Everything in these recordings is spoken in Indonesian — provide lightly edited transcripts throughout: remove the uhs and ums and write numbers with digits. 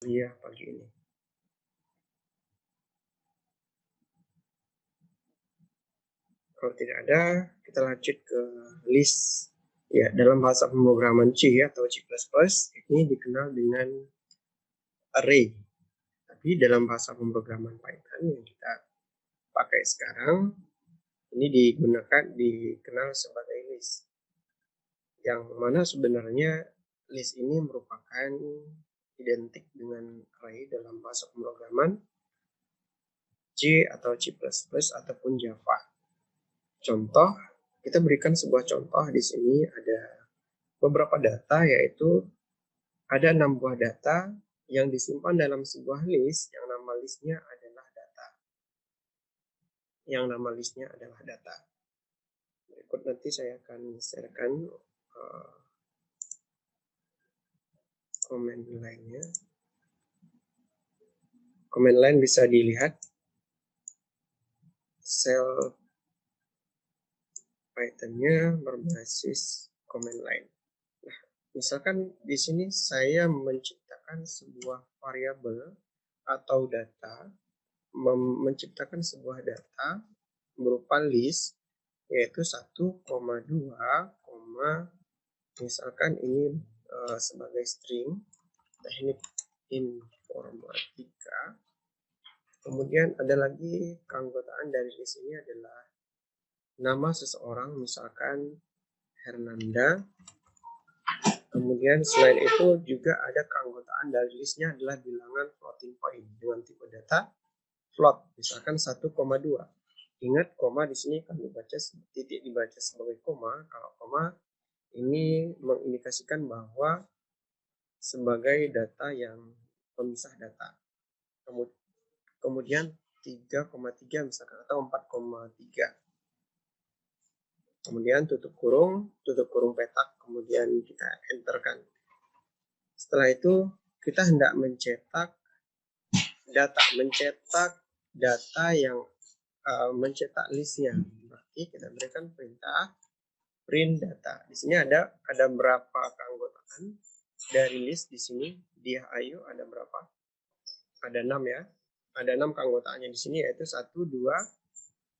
Iya, pagi ini. Kalau tidak ada, kita lanjut ke list. Ya, dalam bahasa pemrograman C atau C++, ini dikenal dengan array. Tapi dalam bahasa pemrograman Python yang kita pakai sekarang, ini dikenal sebagai list. Yang mana sebenarnya list ini merupakan identik dengan array dalam bahasa pemrograman C atau C++ ataupun Java. Contoh, kita berikan sebuah contoh di sini ada beberapa data, yaitu ada 6 buah data yang disimpan dalam sebuah list yang nama listnya adalah data. Berikut nanti saya akan sharekan command line-nya. Command line bisa dilihat shell Python-nya berbasis command line. Nah, misalkan di sini saya menciptakan sebuah variabel atau data, menciptakan sebuah data berupa list, yaitu 1,2, misalkan ini sebagai string teknik informatika. Kemudian ada lagi keanggotaan dari list ini adalah nama seseorang, misalkan Hernanda. Kemudian selain itu juga ada keanggotaan dari listnya adalah bilangan floating point dengan tipe data float, misalkan 1,2. Ingat, koma di sini kan titik dibaca sebagai koma. Kalau koma ini mengindikasikan bahwa sebagai data yang pemisah data. Kemudian 3,3 misalkan atau 4,3. Kemudian tutup kurung petak, kemudian kita enterkan. Setelah itu kita hendak mencetak data yang mencetak listnya. Berarti kita berikan perintah print data. Di sini ada berapa keanggotaan dari list di sini. Dia ayo ada berapa? Ada 6 ya. Ada 6 keanggotaannya di sini, yaitu 1, 2,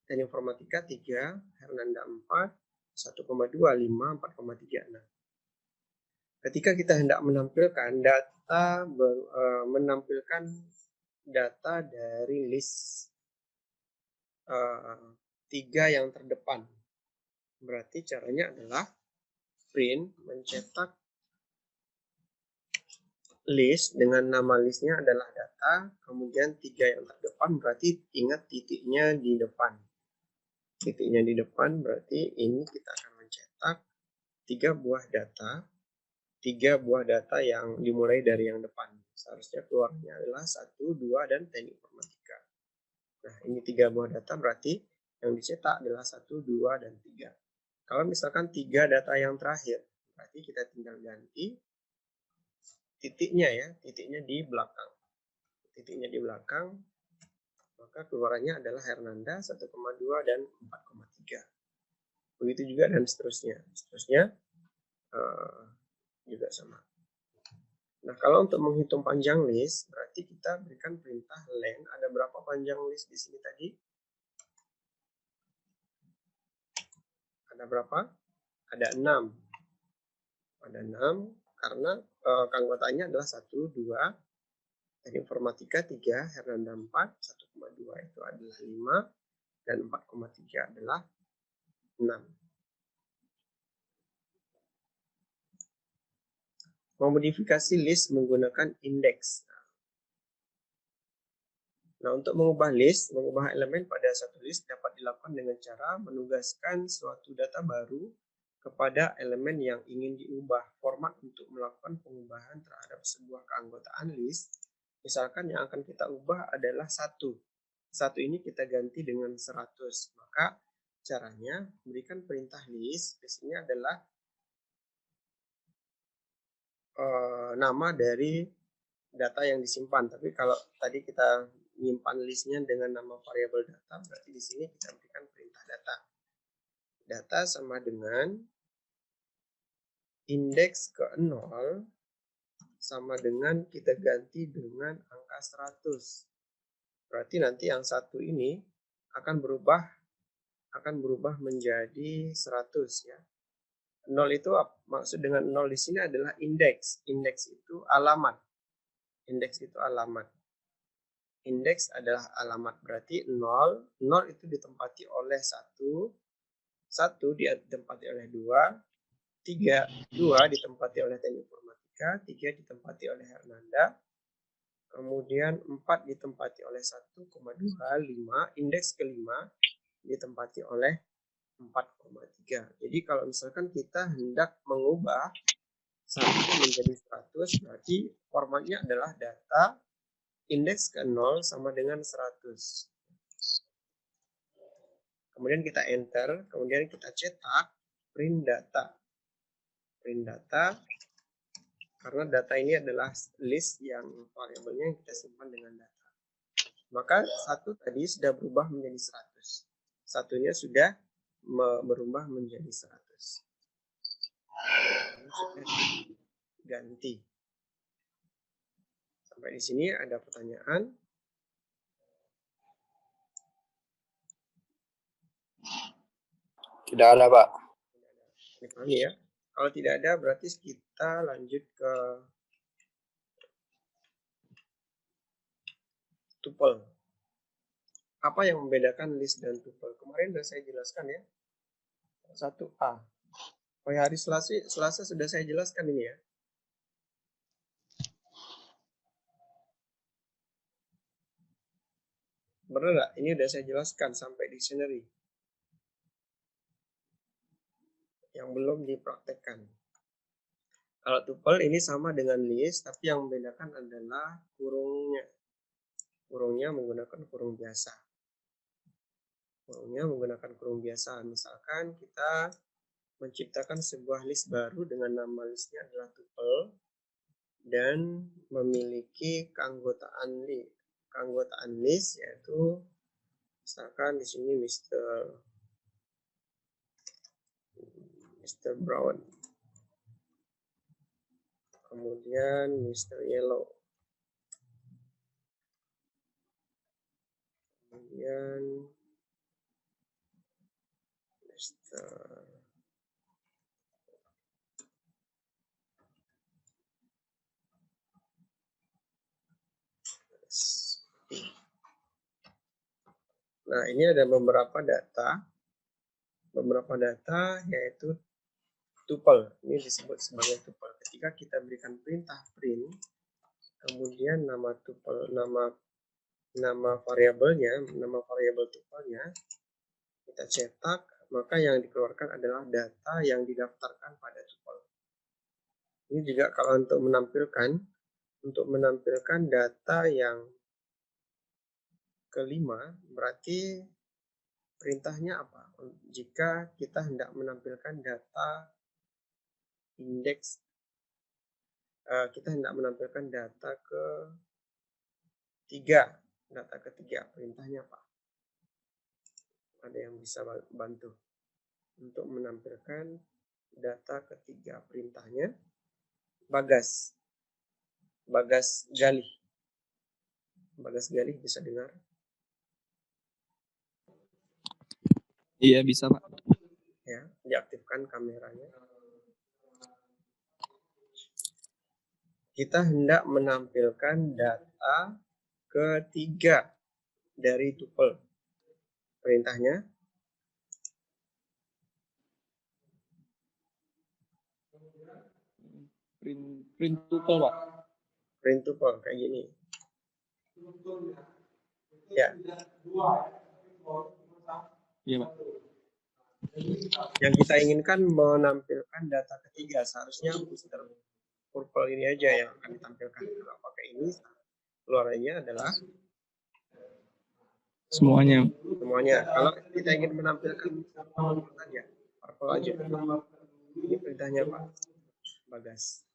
dan informatika 3, Hernanda 4, 1,2, 5, 4,36. Ketika kita hendak menampilkan data dari list 3 yang terdepan, berarti caranya adalah print mencetak list dengan nama listnya adalah data, kemudian 3 yang terdepan, berarti ingat titiknya di depan. Titiknya di depan berarti ini kita akan mencetak 3 buah data yang dimulai dari yang depan. Seharusnya keluarnya adalah 1, 2, dan teknik informatika. Nah, ini 3 buah data, berarti yang dicetak adalah 1, 2, dan 3. Kalau misalkan 3 data yang terakhir, berarti kita tinggal ganti titiknya ya, titiknya di belakang. Maka keluarannya adalah Hernanda 1,2 dan 4,3. Begitu juga dan seterusnya. Juga sama. Nah, kalau untuk menghitung panjang list, berarti kita berikan perintah len. Ada berapa panjang list di sini tadi? Ada berapa? Ada 6. Ada 6 karena keanggotaannya adalah 1, 2, dan informatika 3, Hernanda 4, 1,2 itu adalah 5, dan 4,3 adalah 6. Memodifikasi list menggunakan indeks. Nah, untuk mengubah elemen pada satu list dapat dilakukan dengan cara menugaskan suatu data baru kepada elemen yang ingin diubah. Format untuk melakukan pengubahan terhadap sebuah keanggotaan list, misalkan yang akan kita ubah adalah 1. 1 ini kita ganti dengan 100. Maka caranya berikan perintah list. Listnya adalah nama dari data yang disimpan. Tapi kalau tadi kita menyimpan listnya dengan nama variabel data, berarti di sini kita berikan perintah data. Data sama dengan indeks ke 0 sama dengan kita ganti dengan angka 100. Berarti nanti yang satu ini akan berubah menjadi 100 ya. 0 itu maksud dengan 0 di sini adalah indeks. Indeks itu alamat. Indeks itu alamat. Indeks adalah alamat. Berarti 0 itu ditempati oleh 1, 1 ditempati oleh 2, 3, 2 ditempati oleh Teknik Informatika, 3 ditempati oleh Hernanda, kemudian 4 ditempati oleh 1,2, 5, indeks kelima ditempati oleh 4,3. Jadi kalau misalkan kita hendak mengubah 1 menjadi 100, berarti formatnya adalah data indeks ke 0 sama dengan 100. Kemudian kita enter, kemudian kita cetak print data. Print data, karena data ini adalah list yang variabelnya yang kita simpan dengan data. Maka 1 tadi sudah berubah menjadi 100. Satunya sudah berubah menjadi 100. Sudah diganti. Sampai di sini ada pertanyaan? Tidak ada, Pak. Dipahami ya. Kalau tidak ada, berarti kita lanjut ke tuple. Apa yang membedakan list dan tuple? Kemarin sudah saya jelaskan ya. 1A. Oh ya, hari Selasa sudah saya jelaskan ini ya. Benar nggak? Ini sudah saya jelaskan sampai dictionary. Yang belum dipraktekkan. Kalau tuple ini sama dengan list, tapi yang membedakan adalah kurungnya. Kurungnya menggunakan kurung biasa. Kurungnya menggunakan kurung biasa. Misalkan kita menciptakan sebuah list baru dengan nama listnya adalah tuple dan memiliki keanggotaan list yaitu misalkan di sini Mr. Brown, kemudian Mr. Yellow, kemudian Mr. Nah, ini ada beberapa data yaitu tuple. Ini disebut sebagai tuple. Ketika kita berikan perintah print, kemudian nama tuple, nama variabelnya, nama variabel tuplenya kita cetak, maka yang dikeluarkan adalah data yang didaftarkan pada tuple. Ini juga kalau untuk menampilkan data yang kelima, berarti perintahnya apa? Jika kita hendak menampilkan data indeks, kita hendak menampilkan data ketiga, perintahnya apa? Ada yang bisa bantu untuk menampilkan data ketiga, perintahnya Bagas Galih. Bagas Galih bisa dengar? Iya, bisa, Pak. Ya, diaktifkan kameranya. Kita hendak menampilkan data ketiga dari tuple. Perintahnya print tuple, Pak. Print tuple kayak gini. Ya. Iya, Pak. Yang kita inginkan menampilkan data ketiga, seharusnya Mr. Purple ini aja yang akan ditampilkan. Kalau pakai ini, keluarannya adalah semuanya. Kalau kita ingin menampilkan purple aja. Ini perintahnya Pak Bagas.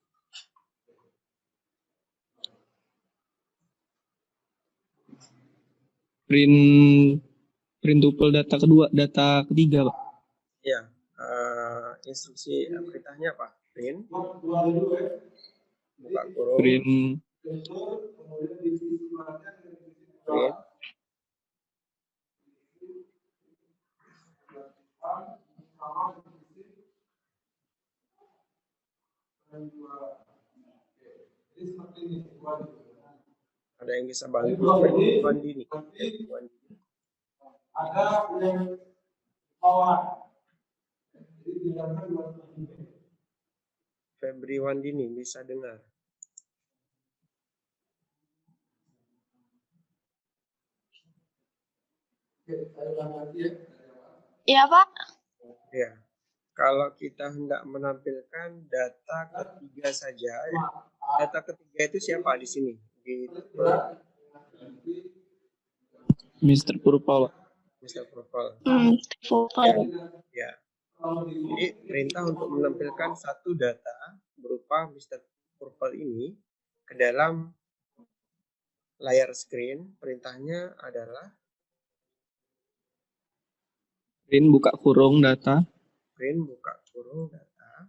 Print tuple data ketiga, Pak. Ya, instruksi perintahnya apa? Print buka kurung, print print, ada yang bisa bantu Wandi nih. Febri Wandini bisa dengar. Iya, Pak. Ya, kalau kita hendak menampilkan data ketiga saja, ya. Data ketiga itu siapa di sini? Di Mr. Purple, Pak. Mr. Purple. Purple. Ya. Jadi perintah untuk menampilkan satu data berupa Mr. Purple ini ke dalam layar screen, perintahnya adalah Print buka kurung data. print buka kurung data.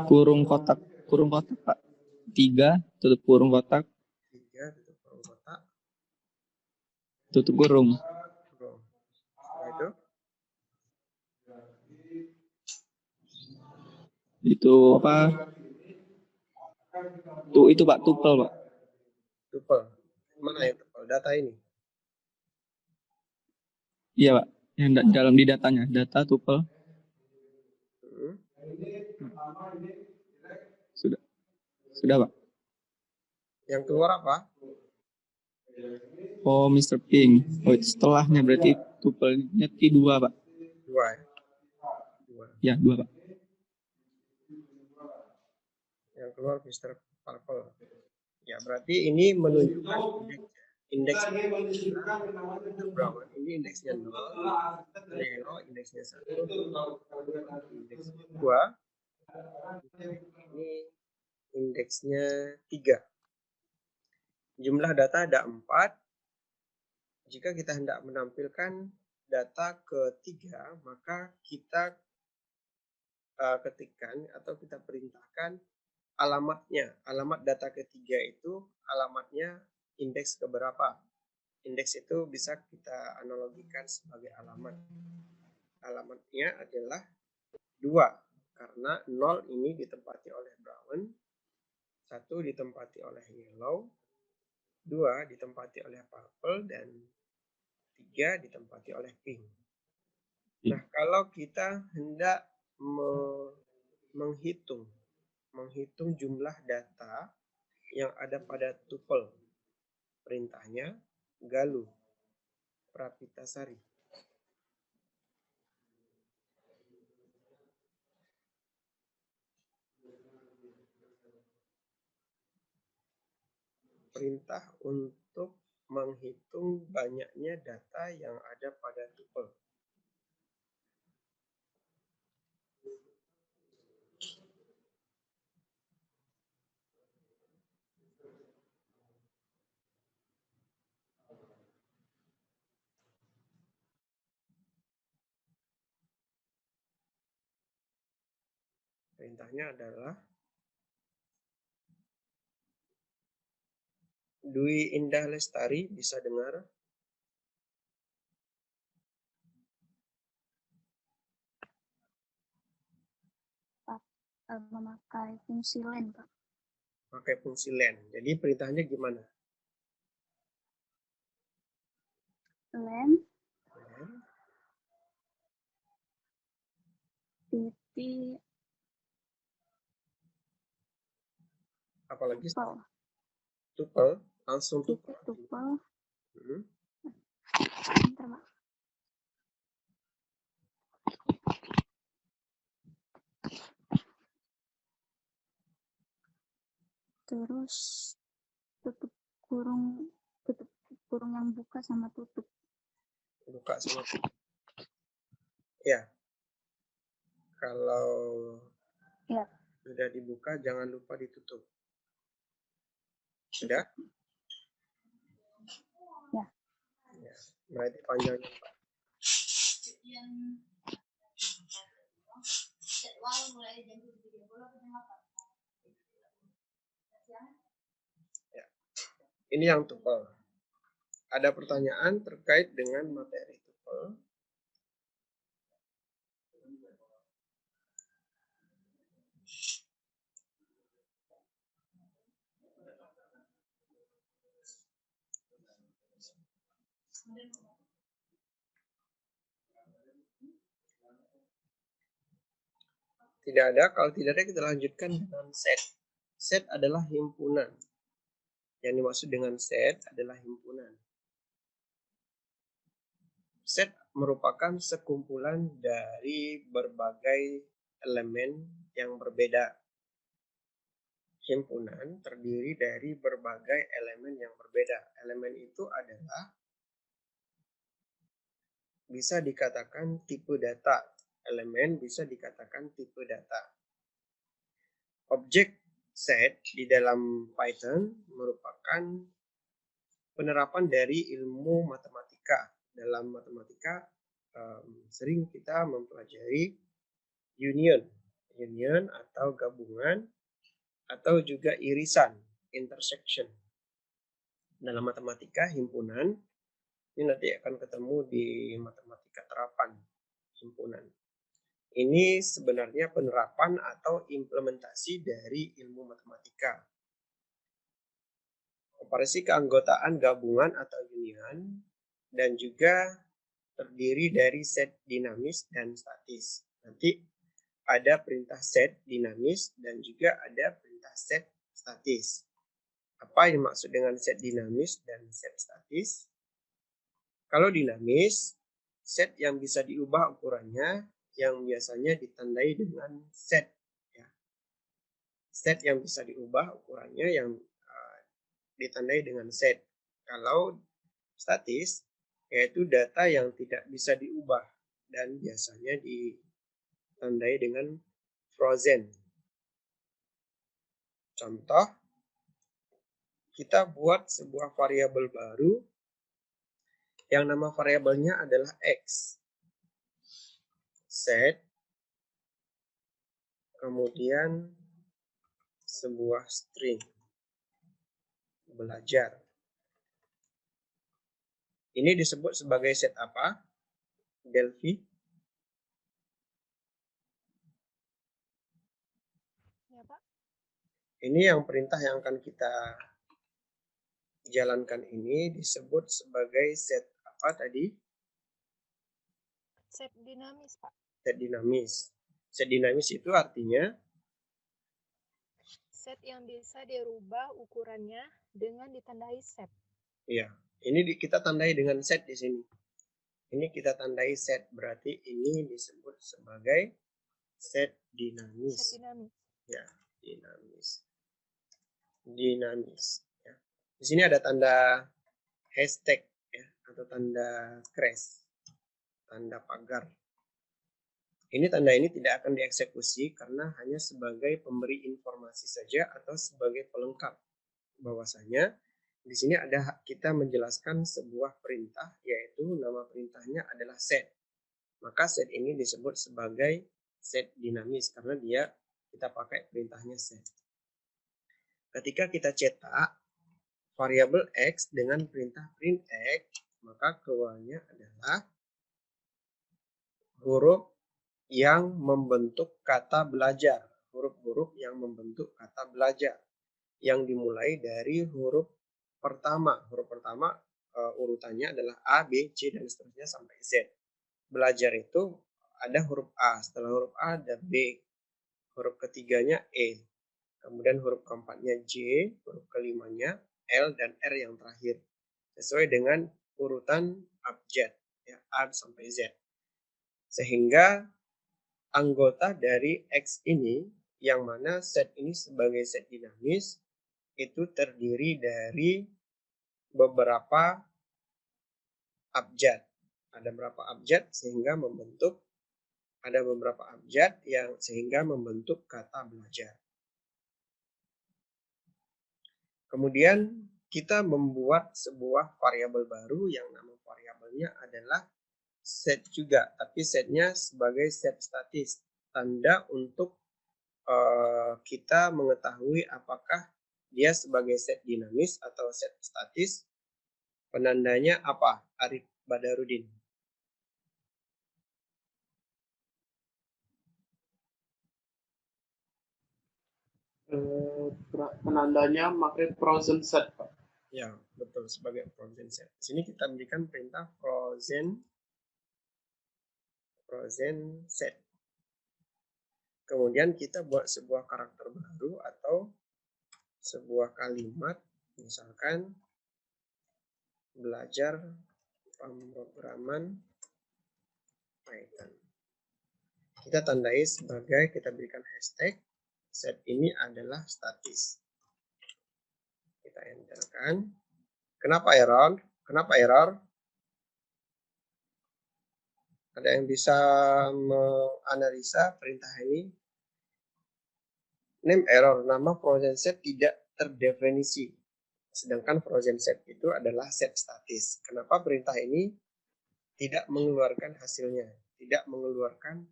Kurung kotak Pak. 3 tutup kurung kotak, 3 tutup kurung kotak. tutup kurung. Kurung. Setelah Itu apa? Itu Pak, tuple Pak. tuple. Mana yang tuple? Data ini. Iya Pak, yang dalam di datanya, data tuple. Sudah Pak. Yang keluar apa? Oh, Mr. Pink. Oh, setelahnya berarti tuplenya T2 Pak. 2. Ya, 2 Pak. Yang keluar Mr. Purple. Ya, berarti ini menunjukkan indeks Brown. Ini indeksnya 0, yellow indeksnya 1, indeksnya 2, ini indeksnya 3. Jumlah data ada 4. Jika kita hendak menampilkan data ketiga, maka kita ketikkan atau kita perintahkan alamatnya. Alamat data ketiga itu alamatnya indeks keberapa. Indeks itu bisa kita analogikan sebagai alamat. Alamatnya adalah 2, karena 0 ini ditempati oleh brown, 1 ditempati oleh yellow, 2 ditempati oleh purple, dan 3 ditempati oleh pink. Nah, kalau kita hendak menghitung jumlah data yang ada pada tuple, perintahnya Galuh Prapitasari. Perintah untuk menghitung banyaknya data yang ada pada tuple. Perintahnya adalah Dwi Indah Lestari, bisa dengar? Memakai fungsi len, Pak. Pakai fungsi len. Jadi perintahnya gimana? Len titik Apalagi tuple. tuple, langsung Titik tuple. Bentar, Pak. Terus tutup kurung yang buka sama tutup. Buka sama tutup. Ya. Kalau sudah dibuka, jangan lupa ditutup. Sudah? Ya. berarti panjangnya 4. Ya. Ini yang tuple. Ada pertanyaan terkait dengan materi tuple? Tidak ada. Kalau tidak ada, kita lanjutkan dengan set. Set adalah himpunan. Yang dimaksud dengan set adalah himpunan. Set merupakan sekumpulan dari berbagai elemen yang berbeda. Himpunan terdiri dari berbagai elemen yang berbeda. Elemen itu adalah bisa dikatakan tipe data. Elemen bisa dikatakan tipe data. Objek set di dalam Python merupakan penerapan dari ilmu matematika. Dalam matematika sering kita mempelajari union atau gabungan, atau juga irisan, intersection. Dalam matematika himpunan, ini nanti akan ketemu di matematika terapan himpunan. Ini sebenarnya penerapan atau implementasi dari ilmu matematika. Operasi keanggotaan gabungan atau union, dan juga terdiri dari set dinamis dan statis. Nanti ada perintah set dinamis dan juga ada perintah set statis. Apa yang dimaksud dengan set dinamis dan set statis? Kalau dinamis, set yang bisa diubah ukurannya yang biasanya ditandai dengan set. Ya. Set yang bisa diubah ukurannya yang ditandai dengan set. Kalau statis, yaitu data yang tidak bisa diubah dan biasanya ditandai dengan frozen. Contoh, kita buat sebuah variabel baru yang nama variabelnya adalah X. Set, kemudian sebuah string, belajar. Ini disebut sebagai set apa? Delphi? Ya, Pak. Ini yang perintah yang akan kita jalankan ini disebut sebagai set apa tadi? Set dinamis, Pak. Set dinamis. Set dinamis itu artinya Set yang bisa dirubah ukurannya dengan ditandai set. iya, ini kita tandai dengan set di sini. Ini kita tandai set, berarti ini disebut sebagai set dinamis. Set dinamis. Ya, dinamis. Dinamis. Ya. Di sini ada tanda hashtag ya, atau tanda crash, tanda pagar. Ini tanda ini tidak akan dieksekusi karena hanya sebagai pemberi informasi saja atau sebagai pelengkap bahwasanya di sini ada kita menjelaskan sebuah perintah, yaitu nama perintahnya adalah set. Maka set ini disebut sebagai set dinamis karena dia kita pakai perintahnya set. Ketika kita cetak variabel X dengan perintah print X, maka keluarnya adalah huruf yang membentuk kata belajar. Huruf-huruf yang membentuk kata belajar. Yang dimulai dari huruf pertama. Huruf pertama urutannya adalah A, B, C, dan seterusnya sampai Z. Belajar itu ada huruf A. Setelah huruf A ada B. Huruf ketiganya E. Kemudian huruf keempatnya J. Huruf kelimanya L, dan R yang terakhir. Sesuai dengan urutan abjad. Ya, A sampai Z. Sehingga anggota dari X ini, yang mana set ini sebagai set dinamis, itu terdiri dari beberapa abjad. Ada beberapa abjad sehingga membentuk, ada beberapa abjad yang sehingga membentuk kata belajar. Kemudian kita membuat sebuah variabel baru yang nama variabel variabelnya adalah set juga, tapi setnya sebagai set statis. Tanda untuk kita mengetahui apakah dia sebagai set dinamis atau set statis. Penandanya apa, Arif Badarudin? Penandanya pakai frozen set, Pak. Ya, betul, sebagai frozen set. Di sini kita berikan perintah frozen set. Kemudian kita buat sebuah karakter baru atau sebuah kalimat, misalkan belajar pemrograman Python. Kita tandai sebagai, kita berikan hashtag, set ini adalah statis. Kita enterkan. Kenapa error? Kenapa error? Ada yang bisa menganalisa perintah ini? Name error, nama frozen set tidak terdefinisi. Sedangkan frozen set itu adalah set statis. Kenapa perintah ini tidak mengeluarkan hasilnya? Tidak mengeluarkan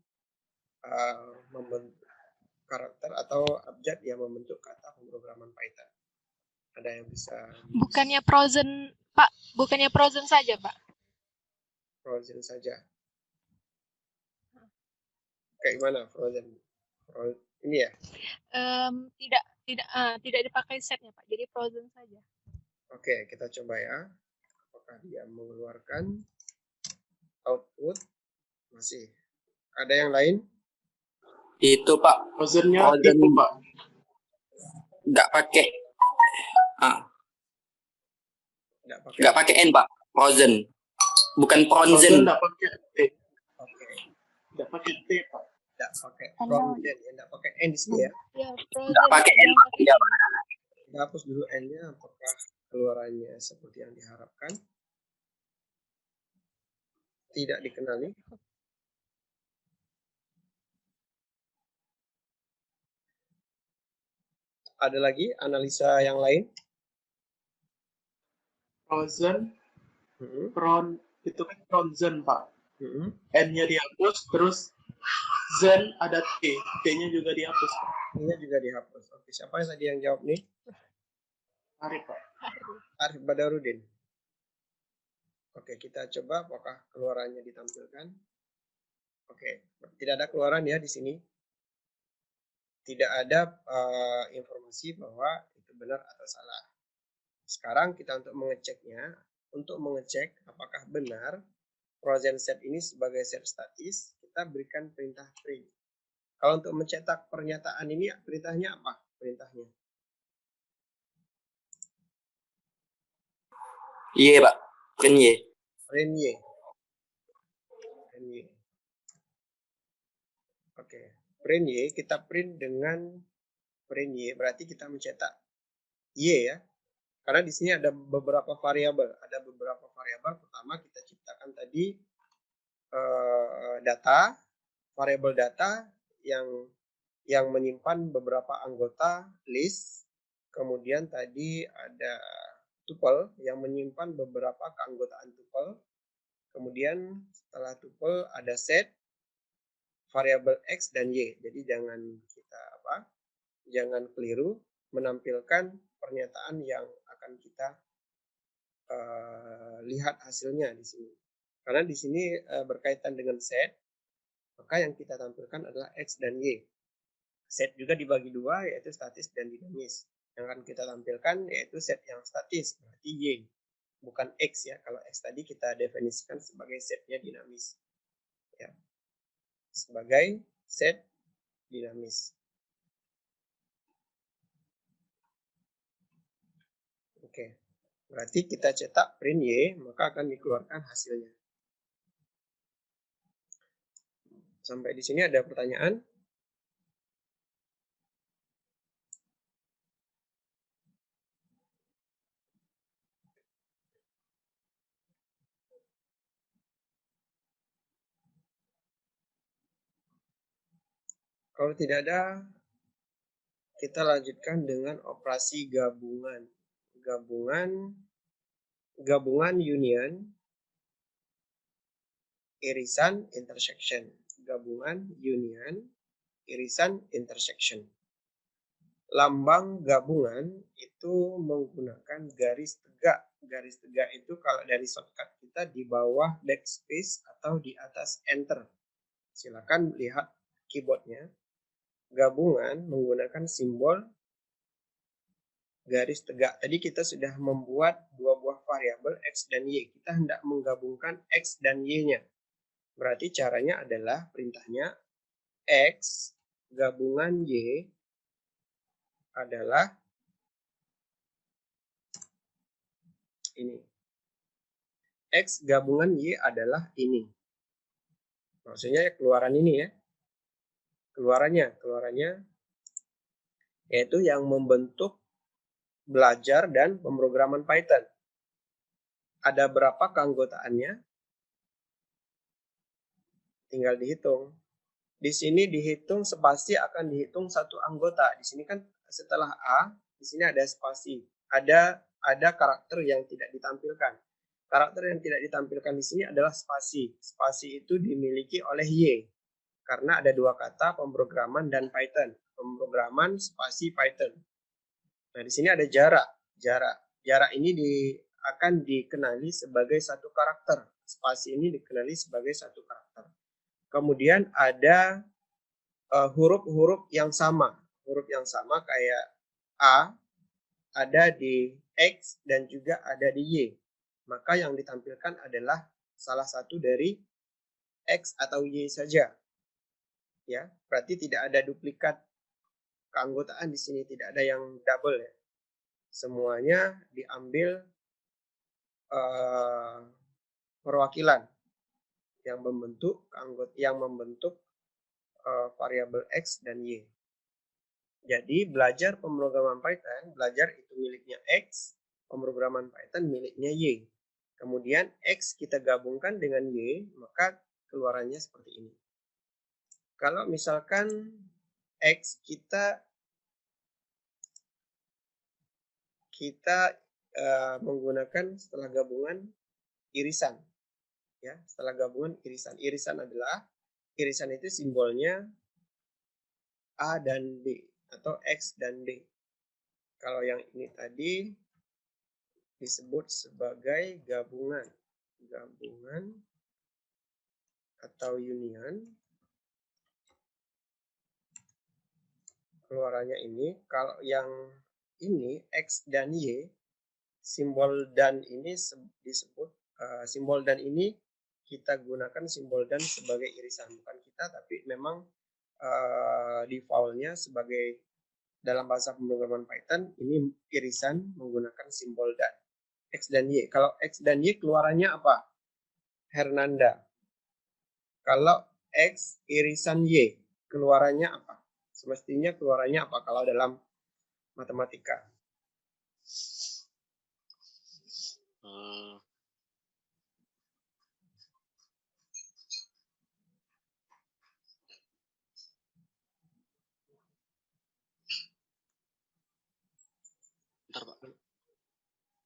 karakter atau abjad yang membentuk kata pemrograman Python. Ada yang bisa? Bukannya frozen, Pak? Bukannya frozen saja, Pak? Frozen saja. Kayak gimana frozen? Ini ya? Tidak dipakai setnya, Pak. Jadi frozen saja. Oke, kita coba ya. Apakah dia mengeluarkan output? Masih. Ada yang lain? Itu Pak, Frozennya frozen itu, Pak. nggak pakai Nggak pakai. N Pak, frozen, bukan Frozen frozen. nggak pakai T. Oke. Nggak pakai T, Pak. Nggak pakai frozen, ya, nggak pakai N di sini ya. Ya, frozen. Nggak pakai N, jangan pakai ya, N. Kita hapus dulu N-nya, apakah keluarannya seperti yang diharapkan? Tidak dikenali. Ada lagi analisa yang lain? Frozen, Hmm. itu kan frozen, Pak. Hmm. N-nya dihapus, terus Zen ada T. T-nya juga dihapus, Pak. Ini juga dihapus. Oke, siapa yang tadi yang jawab nih? Arif, Pak. Arif Badarudin. Oke, kita coba apakah keluarannya ditampilkan. Oke, tidak ada keluaran ya di sini. Tidak ada informasi bahwa itu benar atau salah. Sekarang kita untuk mengecek apakah benar frozen set ini sebagai set statis, kita berikan perintah print. Kalau untuk mencetak pernyataan ini perintahnya apa? Perintahnya? Iya Pak, print Y. Print Y. Oke, print Y, kita print dengan print Y, berarti kita mencetak Y ya. Karena di sini ada beberapa variabel. Pertama kita ciptakan tadi data, variabel data yang menyimpan beberapa anggota list. Kemudian tadi ada tuple yang menyimpan beberapa keanggotaan tuple. Kemudian setelah tuple ada set, variabel X dan Y. Jadi jangan keliru menampilkan pernyataan yang akan kita lihat hasilnya di sini. Karena di sini berkaitan dengan set, maka yang kita tampilkan adalah X dan Y. Set juga dibagi dua, yaitu statis dan dinamis. Yang akan kita tampilkan yaitu set yang statis, berarti Y. Bukan X ya. Kalau X tadi kita definisikan sebagai setnya dinamis. Ya. Sebagai set dinamis. Oke. Berarti kita cetak print Y, maka akan dikeluarkan hasilnya. Sampai di sini ada pertanyaan? Kalau tidak ada, kita lanjutkan dengan operasi gabungan. Gabungan union irisan, intersection. Gabungan, union, irisan, intersection. Lambang gabungan itu menggunakan garis tegak. Garis tegak itu kalau dari shortcut kita di bawah backspace atau di atas enter. Silakan lihat keyboardnya. Gabungan menggunakan simbol garis tegak. Tadi kita sudah membuat dua buah variabel X dan Y. Kita hendak menggabungkan X dan Y-nya. Berarti caranya adalah perintahnya X gabungan Y adalah ini. X gabungan Y adalah ini. Maksudnya keluaran ini ya. Keluarannya yaitu yang membentuk belajar dan pemrograman Python. Ada berapa keanggotaannya? Tinggal dihitung. Di sini dihitung spasi akan dihitung satu anggota. Di sini kan setelah A, di sini ada spasi. Ada karakter yang tidak ditampilkan. Karakter yang tidak ditampilkan di sini adalah spasi. Spasi itu dimiliki oleh Y. Karena ada dua kata, pemrograman dan Python. Pemrograman spasi Python. Nah, di sini ada jarak. Jarak ini akan dikenali sebagai satu karakter. Spasi ini dikenali sebagai satu karakter. Kemudian ada huruf-huruf yang sama. Huruf yang sama kayak A, ada di X dan juga ada di Y. Maka yang ditampilkan adalah salah satu dari X atau Y saja. Ya, berarti tidak ada duplikat keanggotaan di sini, tidak ada yang double ya. Semuanya diambil perwakilan yang membentuk variabel X dan Y. Jadi belajar pemrograman Python, belajar itu miliknya X, pemrograman Python miliknya Y. Kemudian X kita gabungkan dengan Y, maka keluarannya seperti ini. Kalau misalkan X kita menggunakan setelah gabungan irisan. Ya, setelah gabungan irisan. Irisan itu simbolnya A dan B atau X dan B. Kalau yang ini tadi disebut sebagai gabungan atau union. Keluarannya ini. Kalau yang ini X dan Y, simbol dan ini disebut simbol dan ini kita gunakan simbol dan sebagai irisan, bukan kita, tapi memang defaultnya sebagai dalam bahasa pemrograman Python ini irisan menggunakan simbol dan. X dan Y. Kalau X dan Y keluarannya apa? Hernanda. Kalau X irisan Y keluarannya apa? Semestinya keluarannya apa kalau dalam matematika?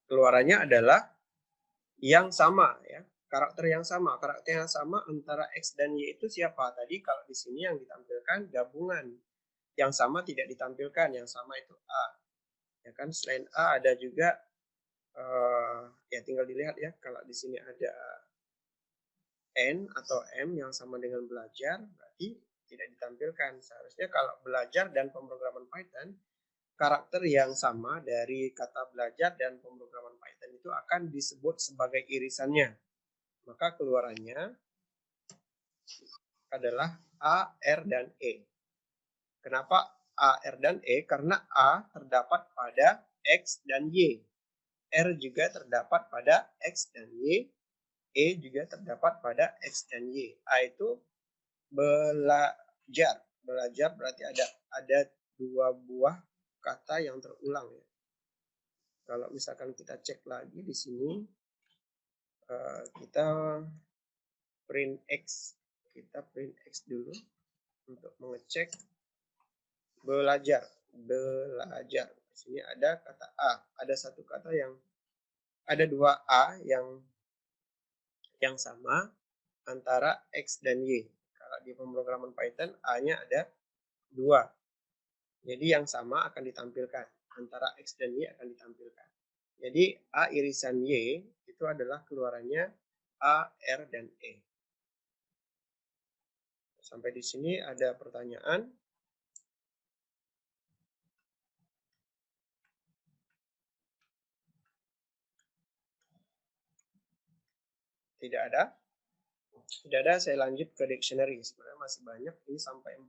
Keluarannya adalah yang sama ya, karakter yang sama antara X dan Y itu siapa? Tadi kalau di sini yang ditampilkan gabungan, yang sama tidak ditampilkan, yang sama itu A. Ya kan, selain A ada juga ya tinggal dilihat ya, kalau di sini ada N atau M yang sama dengan belajar, berarti tidak ditampilkan. Seharusnya kalau belajar dan pemrograman Python, karakter yang sama dari kata belajar dan pemrograman Python itu akan disebut sebagai irisannya. Maka keluarannya adalah A, R, dan E. Kenapa A, R, dan E? Karena A terdapat pada X dan Y. R juga terdapat pada X dan Y. E juga terdapat pada X dan Y. A itu belajar. Belajar berarti ada dua buah kata yang terulang ya. Kalau misalkan kita cek lagi di sini, kita print X dulu untuk mengecek belajar. Di sini ada kata A, ada satu kata yang ada dua A yang sama antara X dan Y. Kalau di pemrograman Python, A-nya ada 2. Jadi yang sama akan ditampilkan. Antara X dan Y akan ditampilkan. Jadi A irisan Y itu adalah keluarannya A, R, dan E. Sampai di sini ada pertanyaan. Tidak ada? Tidak ada, saya lanjut ke dictionary. Sebenarnya masih banyak, ini sampai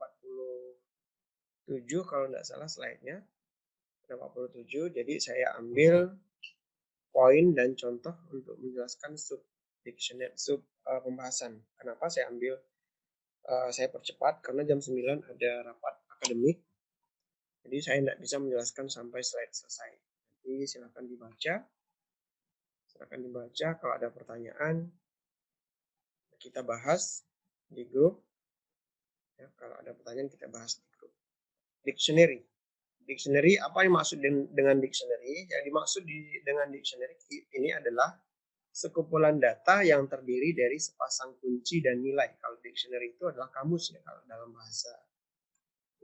47 kalau tidak salah slide-nya. 47, jadi saya ambil poin dan contoh untuk menjelaskan sub dictionary, pembahasan. Kenapa saya ambil, saya percepat karena jam 9 ada rapat akademik. Jadi saya tidak bisa menjelaskan sampai slide selesai. Jadi silakan dibaca. Silakan dibaca, kalau ada pertanyaan kita bahas di grup. Ya, kalau ada pertanyaan kita bahas di grup. Dictionary. Dictionary, apa yang maksud dengan dictionary? Yang dimaksud dengan dictionary ini adalah sekumpulan data yang terdiri dari sepasang kunci dan nilai. Kalau dictionary itu adalah kamus ya, kalau dalam bahasa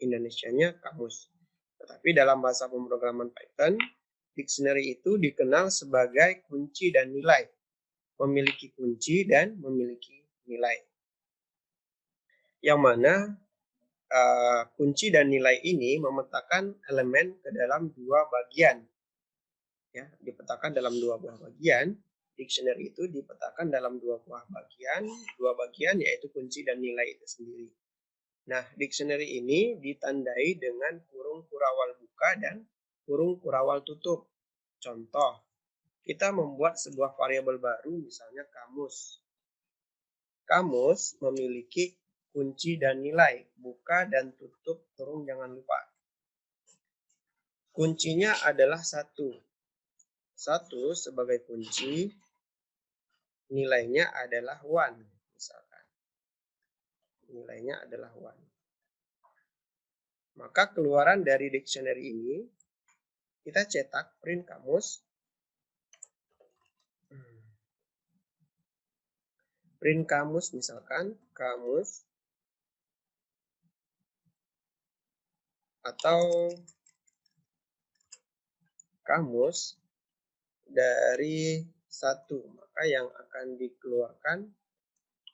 Indonesianya kamus. Tetapi dalam bahasa pemrograman Python, dictionary itu dikenal sebagai kunci dan nilai. Memiliki kunci dan memiliki nilai. Yang mana kunci dan nilai ini memetakan elemen ke dalam dua bagian. Ya, dipetakan dalam dua buah bagian. Dictionary itu dipetakan dalam dua buah bagian yaitu kunci dan nilai itu sendiri. Nah, dictionary ini ditandai dengan kurung kurawal buka dan kurung kurawal tutup. Contoh, kita membuat sebuah variabel baru, misalnya kamus. Kamus memiliki kunci dan nilai, buka dan tutup kurung jangan lupa. Kuncinya adalah 1. 1 sebagai kunci, nilainya adalah 1, misalkan. Nilainya adalah 1. Maka keluaran dari dictionary ini, kita cetak print kamus. Print kamus misalkan, kamus. Atau kamus dari 1. Maka yang akan dikeluarkan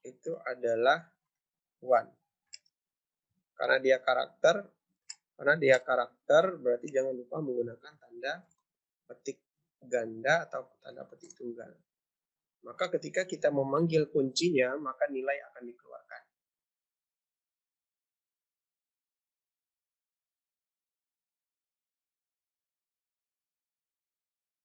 itu adalah 1. Karena dia karakter berarti jangan lupa menggunakan tanda petik ganda atau tanda petik tunggal. Maka ketika kita memanggil kuncinya, maka nilai akan dikeluarkan.